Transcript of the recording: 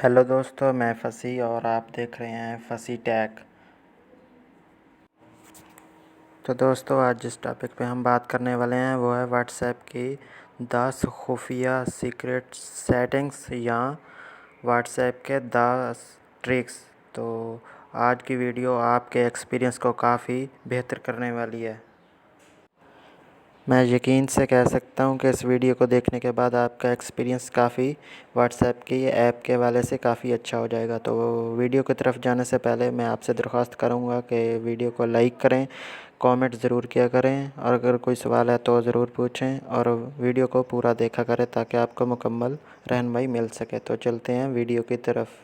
Hello दोस्तों, मैं फसी और आप देख रहे हैं फसी टैक। तो दोस्तों, आज जिस टॉपिक पे हम बात करने वाले हैं वो है व्हाट्सएप की 10 खुफिया सीक्रेट सेटिंग्स या व्हाट्सएप के 10 ट्रिक्स। तो आज की वीडियो आपके एक्सपीरियंस को काफ़ी बेहतर करने वाली है। मैं यकीन से कह सकता हूँ कि इस वीडियो को देखने के बाद आपका एक्सपीरियंस काफ़ी व्हाट्सएप की ऐप के हवाले से काफ़ी अच्छा हो जाएगा। तो वीडियो की तरफ जाने से पहले मैं आपसे दरख्वास्त करूँगा कि वीडियो को लाइक करें, कमेंट ज़रूर किया करें और अगर कोई सवाल है तो ज़रूर पूछें और वीडियो को पूरा देखा करें ताकि आपको मुकम्मल रहनुमाई मिल सके। तो चलते हैं वीडियो की तरफ।